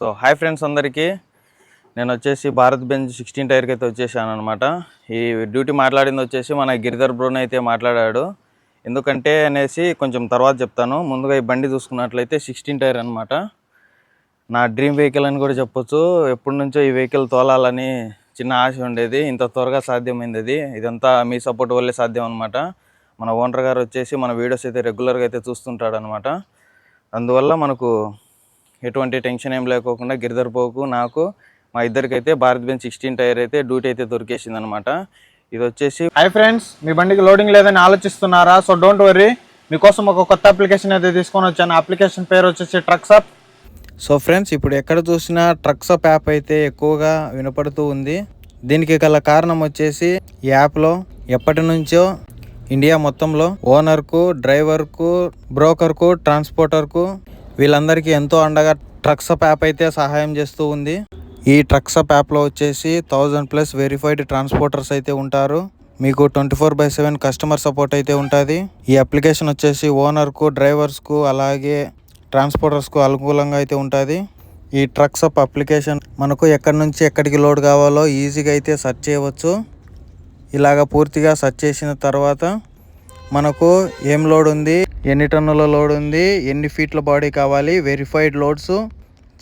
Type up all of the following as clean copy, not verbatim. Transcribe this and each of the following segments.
So hi friends అందరికీ, నేను వచ్చేసి భారత్ బెంజ్ 16 టైర్కి అయితే వచ్చేసాను అనమాట. ఈ డ్యూటీ మాట్లాడింది వచ్చేసి మన గిరిధర్ బ్రోన్ అయితే మాట్లాడాడు. ఎందుకంటే అనేసి కొంచెం తర్వాత చెప్తాను. ముందుగా ఈ బండి చూసుకున్నట్లయితే 16 టైర్ అనమాట. నా డ్రీమ్ వెహికల్ అని కూడా చెప్పొచ్చు. ఎప్పటి నుంచో ఈ వెహికల్ తోలాలని చిన్న ఆశ ఉండేది. ఇంత త్వరగా సాధ్యమైంది అది. ఇదంతా మీ సపోర్ట్ వల్లే సాధ్యం అనమాట. మన ఓనర్ గారు వచ్చేసి మన వీడియోస్ అయితే రెగ్యులర్గా అయితే చూస్తుంటాడు అనమాట. అందువల్ల మనకు ఎటువంటి టెన్షన్ ఏం లేకోకుండా గిరిధర్ పోకు నాకు మా ఇద్దరికైతే భారత్ బెంజ్ 16 టైర్ అయితే డ్యూటీ అయితే దొరికేసింది అనమాట. ఇది వచ్చేసి హాయ్ ఫ్రెండ్స్, మీ బండికి లోడింగ్ లేదని ఆలోచిస్తున్నారా? సో డోంట్ వరీ, మీకోసం ఒక కొత్త అప్లికేషన్ అయితే తీసుకొని వచ్చాను. అప్లికేషన్ పేరు వచ్చేసి ట్రక్సప్. సో ఫ్రెండ్స్, ఇప్పుడు ఎక్కడ చూసినా ట్రక్సప్ యాప్ అయితే ఎక్కువగా వినపడుతూ ఉంది. దీనికి గల కారణం వచ్చేసి ఈ యాప్లో ఎప్పటి నుంచో ఇండియా మొత్తంలో ఓనర్కు, డ్రైవర్కు, బ్రోకర్కు, ట్రాన్స్పోర్టర్కు వీళ్ళందరికీ ఎంతో అండగా ట్రక్సప్ యాప్ అయితే సహాయం చేస్తూ ఉంది. ఈ ట్రక్సప్ యాప్లో వచ్చేసి 1000+ వెరిఫైడ్ ట్రాన్స్పోర్టర్స్ అయితే ఉంటారు. మీకు 24/7 కస్టమర్ సపోర్ట్ అయితే ఉంటుంది. ఈ అప్లికేషన్ వచ్చేసి ఓనర్కు, డ్రైవర్స్కు అలాగే ట్రాన్స్పోర్టర్స్కు అనుకూలంగా అయితే ఉంటుంది. ఈ ట్రక్సప్ అప్లికేషన్ మనకు ఎక్కడి నుంచి ఎక్కడికి లోడ్ కావాలో ఈజీగా అయితే సెర్చ్ చేయవచ్చు. ఇలాగ పూర్తిగా సెర్చ్ చేసిన తర్వాత మనకు ఏం లోడ్ ఉంది, ఎన్ని టన్నుల లోడ్ ఉంది, ఎన్ని ఫీట్ల బాడీ కావాలి, వెరిఫైడ్ లోడ్స్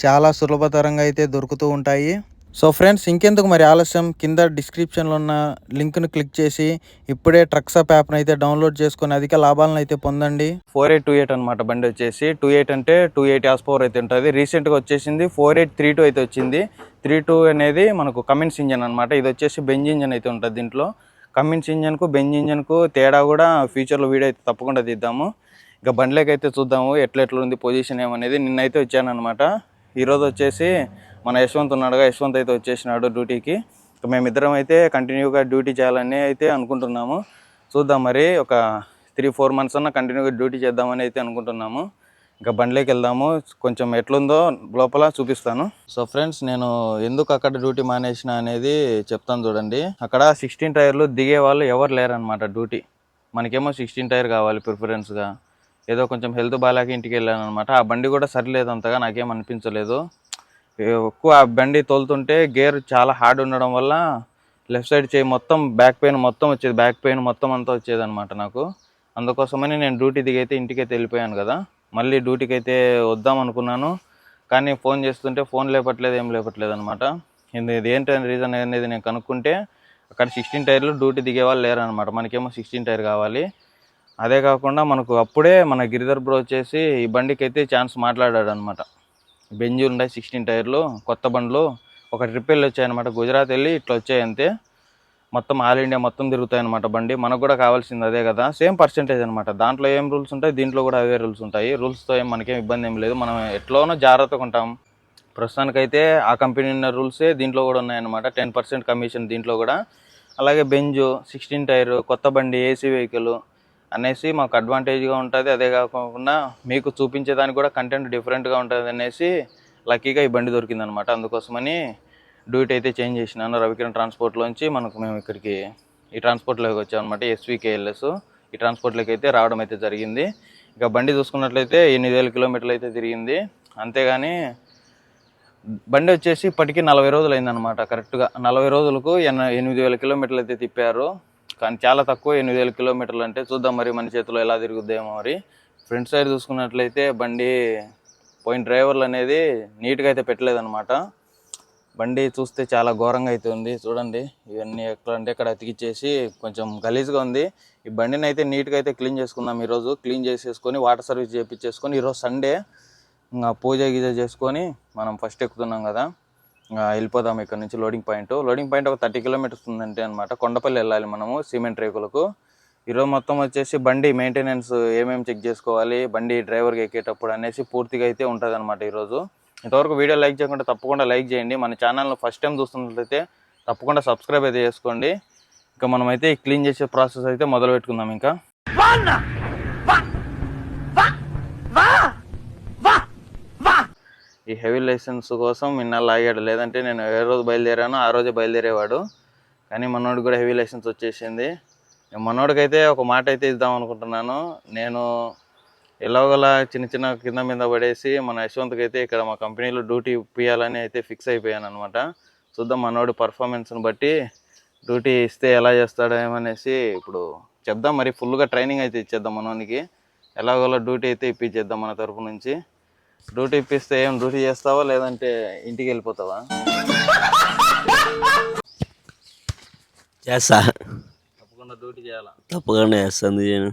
చాలా సులభతరంగా అయితే దొరుకుతూ ఉంటాయి. సో ఫ్రెండ్స్, ఇంకెందుకు మరి ఆలస్యం, కింద డిస్క్రిప్షన్లో ఉన్న లింక్ను క్లిక్ చేసి ఇప్పుడే ట్రక్సప్ యాప్ను అయితే డౌన్లోడ్ చేసుకొని అధిక లాభాలను అయితే పొందండి. 4828 అనమాట బండి వచ్చేసి. 28 అంటే 280 హార్స్ పవర్ అయితే ఉంటుంది. రీసెంట్గా వచ్చేసింది 4832 అయితే వచ్చింది. 32 అనేది మనకు కమిన్స్ ఇంజన్ అనమాట. ఇది వచ్చేసి బెంజ్ ఇంజన్ అయితే ఉంటుంది. దీంట్లో కమిన్స్ ఇంజన్కు బెంజ్ ఇంజన్కు తేడా కూడా ఫ్యూచర్లో వీడియో అయితే తప్పకుండా తీద్దాము. ఇక బండిలోకి అయితే చూద్దాము ఎట్లా ఉంది పొజిషన్ ఏమనేది. నిన్నైతే వచ్చాను అనమాట. ఈరోజు వచ్చేసి మన యశ్వంత్ ఉన్నాడుగా, యశ్వంత్ అయితే వచ్చేసినాడు డ్యూటీకి. ఇక మేమిద్దరం అయితే కంటిన్యూగా డ్యూటీ చేయాలని అయితే అనుకుంటున్నాము. చూద్దాం మరి, ఒక 3-4 మంత్స్ అన్న కంటిన్యూగా డ్యూటీ చేద్దామని అయితే అనుకుంటున్నాము. ఇంకా బండిలోకి వెళ్దాము, కొంచెం ఎట్లుందో లోపల చూపిస్తాను. సో ఫ్రెండ్స్, నేను ఎందుకు అక్కడ డ్యూటీ మానేసిన అనేది చెప్తాను చూడండి. అక్కడ 16 టైర్లు దిగే వాళ్ళు ఎవరు లేరనమాట డ్యూటీ. మనకేమో 16 టైర్ కావాలి ప్రిఫరెన్స్గా. ఏదో కొంచెం హెల్త్ బాగాలేక ఇంటికి వెళ్ళాను అనమాట. ఆ బండి కూడా సరిలేదు, అంతగా నాకేం అనిపించలేదు. ఎక్కువ ఆ బండి తోలుతుంటే గేర్ చాలా హార్డ్ ఉండడం వల్ల లెఫ్ట్ సైడ్ చేయి మొత్తం బ్యాక్ పెయిన్ మొత్తం వచ్చేది. బ్యాక్ పెయిన్ మొత్తం అంతా వచ్చేది అనమాట నాకు. అందుకోసమని నేను డ్యూటీ దిగైతే ఇంటికైతే వెళ్ళిపోయాను కదా. మళ్ళీ డ్యూటీకి అయితే వద్దాం అనుకున్నాను, కానీ ఫోన్ చేస్తుంటే ఫోన్ లేపట్లేదు, ఏం లేపట్లేదు అనమాట. ఇది ఏంటి రీజన్ అనేది నేను కనుక్కుంటే అక్కడ 16 టైర్లు డ్యూటీ దిగే వాళ్ళు లేరనమాట. మనకేమో 16 టైర్ కావాలి. అదే కాకుండా మనకు అప్పుడే మన గిరిధర్ బ్రో వచ్చేసి ఈ బండికి అయితే ఛాన్స్ మాట్లాడాడు అనమాట. బెంజ్ ఉన్నాయి 16 టైర్లు కొత్త బండ్లు, ఒక ట్రిప్ వెళ్ళి వచ్చాయన్నమాట. గుజరాత్ వెళ్ళి ఇట్లా వచ్చాయి అంతే. మొత్తం ఆల్ ఇండియా మొత్తం తిరుగుతాయి అనమాట బండి. మనకు కూడా కావాల్సింది అదే కదా, సేమ్ పర్సెంటేజ్ అనమాట. దాంట్లో ఏం రూల్స్ ఉంటాయి, దీంట్లో కూడా అవే రూల్స్ ఉంటాయి. రూల్స్తో ఏం మనకేం ఇబ్బంది ఏం లేదు, మనం ఎట్లోనో జాగ్రత్తగా ఉంటాం. ప్రస్తుతానికైతే ఆ కంపెనీ ఉన్న రూల్సే దీంట్లో కూడా ఉన్నాయన్నమాట. 10% కమిషన్ దీంట్లో కూడా. అలాగే బెంజ్ 16 టైర్ కొత్త బండి, ఏసీ వెహికల్ అనేసి మాకు అడ్వాంటేజ్గా ఉంటుంది. అదే కాకుండా మీకు చూపించేదానికి కూడా కంటెంట్ డిఫరెంట్గా ఉంటుంది అనేసి లక్కీగా ఈ బండి దొరికిందనమాట. అందుకోసమని డ్యూటీ అయితే చేంజ్ చేసినాను. రవికిరణ్ ట్రాన్స్పోర్ట్లోంచి మేము ఇక్కడికి ఈ ట్రాన్స్పోర్ట్లోకి వచ్చామన్నమాట. SVKLS ఈ ట్రాన్స్పోర్ట్లోకి అయితే రావడం అయితే జరిగింది. ఇక బండి చూసుకున్నట్లయితే 8000 కిలోమీటర్లు అయితే తిరిగింది. అంతేగాని బండి వచ్చేసి ఇప్పటికీ 40 రోజులు అయిందనమాట. కరెక్ట్గా 40 రోజులకు 8000 కిలోమీటర్లు అయితే తిప్పారు. కానీ చాలా తక్కువ 8000 కిలోమీటర్లు అంటే. చూద్దాం మరి మన చేతిలో ఎలా తిరుగుద్దేమో మరి. ఫ్రంట్ సైడ్ చూసుకున్నట్లయితే బండి పోయిన డ్రైవర్లు అనేది నీట్గా అయితే పెట్టలేదన్నమాట. బండి చూస్తే చాలా ఘోరంగా అయితే ఉంది. చూడండి, ఇవన్నీ ఎక్కడ అంటే ఇక్కడ అతికిచ్చేసి కొంచెం గలీజ్గా ఉంది. ఈ బండిని అయితే నీట్గా అయితే క్లీన్ చేసుకుందాం ఈరోజు. క్లీన్ చేసేసుకొని వాటర్ సర్వీస్ చేయించేసుకొని, ఈరోజు సండే ఇంకా పూజ గీజ చేసుకొని మనం ఫస్ట్ ఎక్కుతున్నాం కదా, వెళ్ళిపోదాం ఇక్కడ నుంచి. లోడింగ్ పాయింట్ ఒక 30 కిలోమీటర్స్ ఉందంటే అనమాట. కొండపల్లి వెళ్ళాలి మనము సిమెంట్ రేకులకు. ఈరోజు మొత్తం వచ్చేసి బండి మెయింటెనెన్స్ ఏమేమి చెక్ చేసుకోవాలి, బండి డ్రైవర్కి ఎక్కేటప్పుడు అనేసి పూర్తిగా అయితే ఉంటుంది అనమాట ఈరోజు. ఇంతవరకు వీడియో లైక్ చేయకుండా తప్పకుండా లైక్ చేయండి. మన ఛానల్ను ఫస్ట్ టైం చూస్తున్నట్లయితే తప్పకుండా సబ్స్క్రైబ్ అయితే చేసుకోండి. ఇంకా మనమైతే క్లీన్ చేసే ప్రాసెస్ అయితే మొదలు పెట్టుకుందాం. ఇంకా ఈ హెవీ లైసెన్స్ కోసం ఇన్నాళ్ళు ఆగాడు, లేదంటే నేను ఏ రోజు బయలుదేరానో ఆ రోజే బయలుదేరేవాడు. కానీ మనోడికి కూడా హెవీ లైసెన్స్ వచ్చేసింది. మనోడికైతే ఒక మాట అయితే ఇద్దాం అనుకుంటున్నాను. నేను ఎలాగోలా చిన్న చిన్న కింద మీద పడేసి మన యశ్వంత్కి అయితే ఇక్కడ మా కంపెనీలో డ్యూటీ ఇప్పియాలని అయితే ఫిక్స్ అయిపోయాను అనమాట. చూద్దాం మనోడి పర్ఫార్మెన్స్ని బట్టి డ్యూటీ ఇస్తే ఎలా చేస్తాడో ఏమనేసి ఇప్పుడు చెప్దాం. మరి ఫుల్గా ట్రైనింగ్ అయితే ఇచ్చేద్దాం మనోనికి. ఎలాగోలా డ్యూటీ అయితే ఇప్పించేద్దాం మన తరపు నుంచి. డ్యూటీ ఇప్పిస్తే ఏం డ్యూటీ చేస్తావా లేదంటే ఇంటికి వెళ్ళిపోతావా? చేస్తా, తప్పకుండా డ్యూటీ చేయాలా? తప్పకుండా చేస్తాను. నేను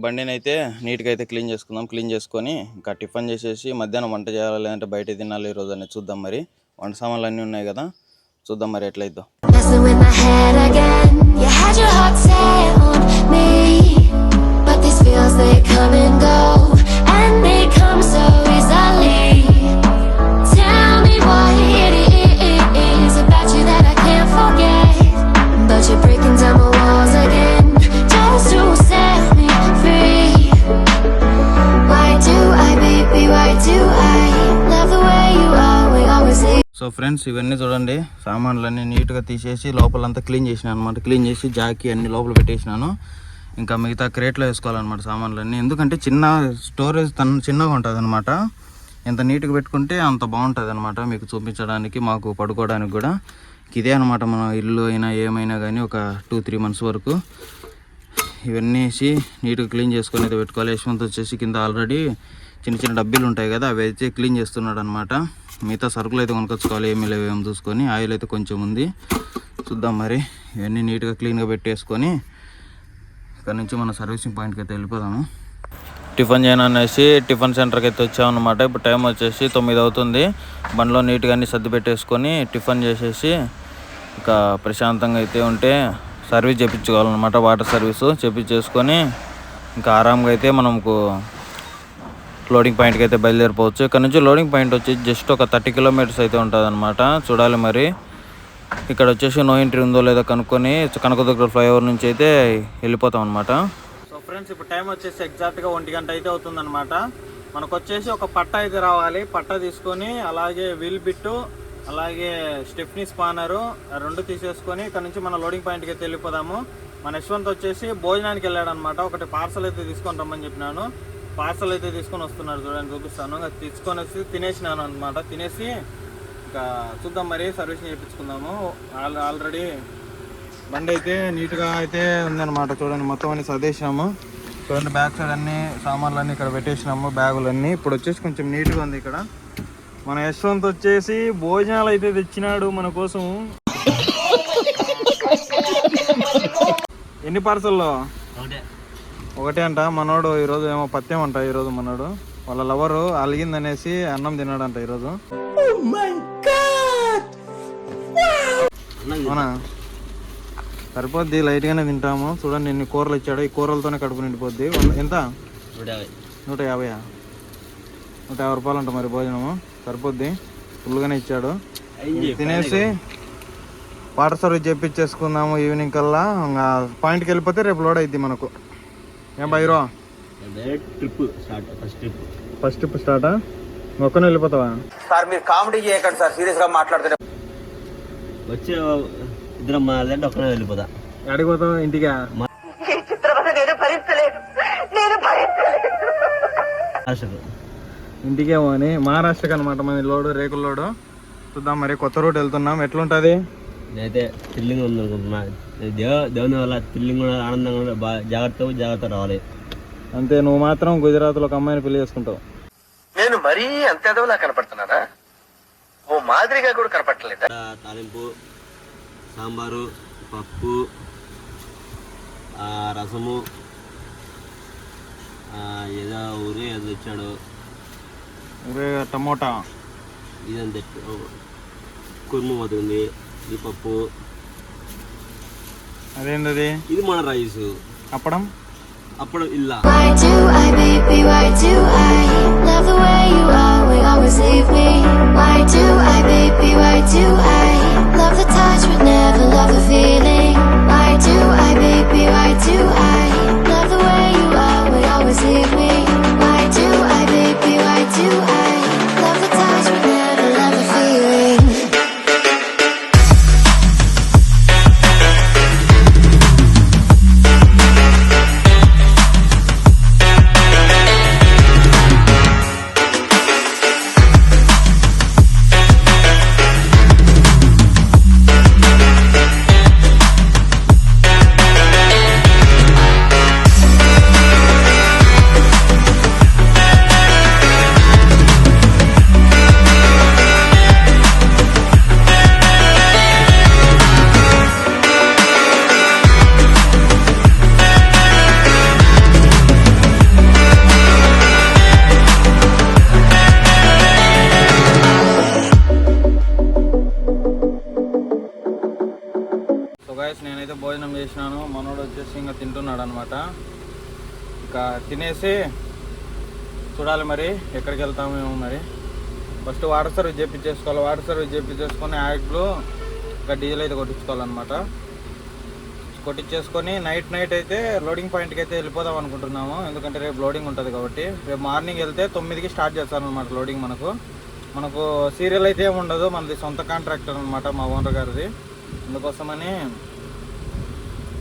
బండిని అయితే నీట్గా అయితే క్లీన్ చేసుకుందాం. క్లీన్ చేసుకొని ఇంకా టిఫిన్ చేసేసి మధ్యాహ్నం వంట చేయాలా లేదంటే బయట తినాలి ఈరోజు అనేది చూద్దాం. మరి వంట సామాన్లు అన్నీ ఉన్నాయి కదా, చూద్దాం మరి ఎట్లయిద్దాం. Messing with my head again. You had your heart set on me, but these feels they come and go, and they come so easily. Tell me what it is about you that I can't forget, but you're breaking down my walls again just to set me free. Why do I, baby? Why do I love the way you are? We always leave. So friends ఇవన్నీ చూడండి, సామాన్లన్నీ నీట్గా తీసేసి లోపలంతా clean చేసినాను అనమాట. Clean చేసి Jackie అన్ని లోపల పెట్టేసినాను. ఇంకా మిగతా క్రేట్లో వేసుకోవాలన్నమాట సామాన్లన్నీ. ఎందుకంటే చిన్న స్టోరేజ్ చిన్నగా ఉంటుంది అనమాట. ఎంత నీట్గా పెట్టుకుంటే అంత బాగుంటుంది అనమాట మీకు చూపించడానికి, మాకు పడుకోవడానికి కూడా. ఇదే అనమాట మన ఇల్లు అయినా ఏమైనా కానీ ఒక 2-3 months వరకు ఇవన్నీ వేసి నీట్గా క్లీన్ చేసుకొని అయితే పెట్టుకోవాలి. యశ్వంత్ వచ్చేసి కింద ఆల్రెడీ చిన్న చిన్న డబ్బీలు ఉంటాయి కదా, అవి అయితే క్లీన్ చేస్తున్నాడు అనమాట. మిగతా సరుకులు అయితే కొనుక్కొచ్చుకోవాలి, ఏమీ లేవు ఏం చూసుకొని. ఆయిల్ అయితే కొంచెం ఉంది, చూద్దాం మరి. ఇవన్నీ నీట్గా క్లీన్గా పెట్టేసుకొని ఇక్కడ నుంచి మన సర్వీసింగ్ పాయింట్కి అయితే వెళ్ళిపోదాము. టిఫిన్ చేయను అనేసి టిఫిన్ సెంటర్కి అయితే వచ్చామన్నమాట. ఇప్పుడు టైం వచ్చేసి 9 అవుతుంది. బండిలో నీట్గా అన్నీ సర్ది పెట్టేసుకొని టిఫిన్ చేసేసి ఇంకా ప్రశాంతంగా అయితే ఉంటే సర్వీస్ చేయించుకోవాలన్నమాట. వాటర్ సర్వీసు చేయించేసుకొని ఇంకా ఆరాంగా అయితే మనకు లోడింగ్ పాయింట్కి అయితే బయలుదేరిపోవచ్చు. ఇక్కడ నుంచి లోడింగ్ పాయింట్ వచ్చి జస్ట్ ఒక 30 kilometers అయితే ఉంటుంది అనమాట. చూడాలి మరి. ఇక్కడ వచ్చేసి నో ఎంట్రీ ఉందో లేదో కనుక్కొని కనకదుర్గ ఫ్లైఓవర్ నుంచి అయితే వెళ్ళిపోతాం అనమాట. సో ఫ్రెండ్స్ ఇప్పుడు టైం వచ్చేసి ఎగ్జాక్ట్గా 1 గంట అయితే అవుతుందన్నమాట. మనకు వచ్చేసి ఒక పట్ట అయితే రావాలి. పట్ట తీసుకొని అలాగే వీల్ బిట్టు అలాగే స్టెఫ్నీ స్పానరు 2 తీసేసుకొని ఇక్కడ నుంచి మన లోడింగ్ పాయింట్కి అయితే వెళ్ళిపోదాము. మన యశ్వంత్ వచ్చేసి భోజనానికి వెళ్ళాడు అనమాట. ఒకటి పార్సల్ అయితే తీసుకొని రమ్మని చెప్పినాను. పార్సల్ అయితే తీసుకొని వస్తున్నారు, చూడండి చూపిస్తాను. తీసుకొని వచ్చి తినేసినాను అనమాట. తినేసి ఇంకా చూద్దాం మరి సర్వీసింగ్ చేయించుకుందాము. ఆల్రెడీ బండి అయితే నీట్గా అయితే ఉందన్నమాట. చూడండి మొత్తం అన్ని సర్దేసినాము. చూడండి బ్యాక్ సైడ్ అన్ని సామాన్లు అన్నీ ఇక్కడ పెట్టేసినాము, బ్యాగులన్నీ. ఇప్పుడు వచ్చేసి కొంచెం నీట్గా ఉంది ఇక్కడ. మన యశ్వంత్ వచ్చేసి భోజనాలు అయితే తెచ్చినాడు మన కోసం. ఎన్ని పార్సల్లో? ఒకటే అంట. మనోడు ఈరోజు ఏమో పత్యం అంట. ఈరోజు మనోడు వాళ్ళ లవరు అలిగిందనేసి అన్నం తిన్నాడంట ఈరోజు. అవునా? సరిపోద్ది, లైట్గానే తింటాము. చూడండి ఎన్ని కూరలు ఇచ్చాడు. ఈ కూరలతోనే కడుపు నిండిపోద్ది. ఎంత? 150. 150 రూపాయలు అంట మరి భోజనము. సరిపోద్ది, ఫుల్గానే ఇచ్చాడు. తినేసి వాటర్ సర్వీస్ చేపించేసుకుందాము ఈవినింగ్ కల్లా. ఇంకా పాయింట్కి వెళ్ళిపోతే రేపు లోడ్ అయింది మనకు. ఏం బైరో ఫస్ట్ ట్రిప్ స్టార్టా? ఒక్కనే వెళ్ళిపోతావా? సార్ మీరు కామెడీ చేయకండి సార్, సీరియస్ గా మాట్లాడుతున్నా. వచ్చే ఇద్దరం మాట్లాడి ఒక్కనే వెళ్ళిపోతా. ఎక్కడికి పోతావు? ఇంటికా? ఇంటికేమో అని. మహారాష్ట్రకి అనమాట మన లోడు, రేకుల లోడు. చూద్దాం మరి. కొత్త రూట్ వెళ్తున్నాం, ఎట్లుంటుంది? నేనైతే థ్రిల్లింగ్ ఉంది అనుకుంటున్నా. దేవుని వల్ల థ్రిల్లింగ్ కూడా ఆనందంగా కూడా బాగా జాగ్రత్త రావాలి. అంతే. నువ్వు మాత్రం గుజరాత్లో ఒక అమ్మాయిని పెళ్లి చేసుకుంటావు. నేను మరీ అంత ఎదవలా కనపడుతున్నారా? ఓ మాదిరిగా కూడా కనపడలేదు. తాలింపు, సాంబారు, పప్పు, రసము, ఏదో ఊరి ఏదో ఇచ్చాడు. టమోటా ఇదంతా కుర్మ అవుతుంది. ఈ పప్పు అదేంటది? ఇది మన రైస్. అప్పడం ఇల్లా. Why do I, baby? Why do I love the way you are? We always leave me. Why do I, baby? Why do I love the touch but never love the feeling? Why do I, baby? Why do I love the way you are? We always leave me. Why do I, baby? Why do I love the touch but never love the feeling? Guys నేనైతే భోజనం చేసినాను, మనోడు వచ్చేసి ఇంకా తింటున్నాడు అనమాట. ఇంకా తినేసి చూడాలి మరి ఎక్కడికి వెళ్తామేమో. మరి ఫస్ట్ వాటర్ సర్వీస్ చేయించేసుకోవాలి. వాటర్ సర్వీస్ చేయించేసుకొని యాడ్లు ఇంకా డీజిల్ అయితే కొట్టించుకోవాలన్నమాట. కొట్టించేసుకొని నైట్ అయితే లోడింగ్ పాయింట్కి అయితే వెళ్ళిపోదాం అనుకుంటున్నాము. ఎందుకంటే రేపు లోడింగ్ ఉంటుంది కాబట్టి. రేపు మార్నింగ్ వెళ్తే 9కి స్టార్ట్ చేస్తారనమాట లోడింగ్. మనకు సీరియల్ అయితే ఏమి ఉండదు, మనది సొంత కాంట్రాక్టర్ అనమాట మా ఓనర్ గారిది. అందుకోసమని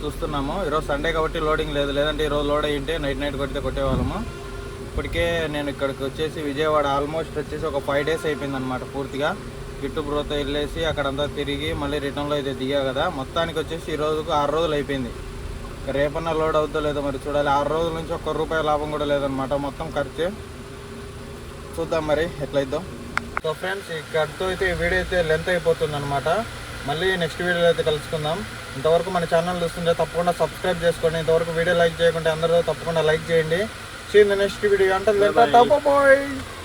చూస్తున్నాము. ఈరోజు సండే కాబట్టి లోడింగ్ లేదు, లేదంటే ఈరోజు లోడ్ అయ్యింటే నైట్ కొట్టితే కొట్టేవాళ్ళము. ఇప్పటికే నేను ఇక్కడికి వచ్చేసి విజయవాడ ఆల్మోస్ట్ వచ్చేసి ఒక 5 days అయిపోయింది అనమాట పూర్తిగా. గిట్టు బ్రోతో వెళ్ళేసి అక్కడంతా తిరిగి మళ్ళీ రిటర్న్లో అయితే దిగా కదా. మొత్తానికి వచ్చేసి ఈ రోజుకు 6 రోజులు అయిపోయింది. రేపన్నా లోడ్ అవుతుందో లేదో మరి చూడాలి. 6 రోజుల నుంచి ₹1 లాభం కూడా లేదనమాట, మొత్తం ఖర్చు. చూద్దాం మరి ఎట్లయిద్దో. సో ఫ్రెండ్స్, ఇక్కడితో అయితే ఈ వీడియో అయితే లెంత్ అయిపోతుంది అనమాట. మళ్ళీ నెక్స్ట్ వీడియోలో అయితే కలుసుకుందాం. ఇంతవరకు మన ఛానల్ చూస్తుంటే తప్పకుండా సబ్స్క్రైబ్ చేసుకోండి. ఇంతవరకు వీడియో లైక్ చేయకుంటే అందరూ తప్పకుండా లైక్ చేయండి. See you in the next video. Until then, bye.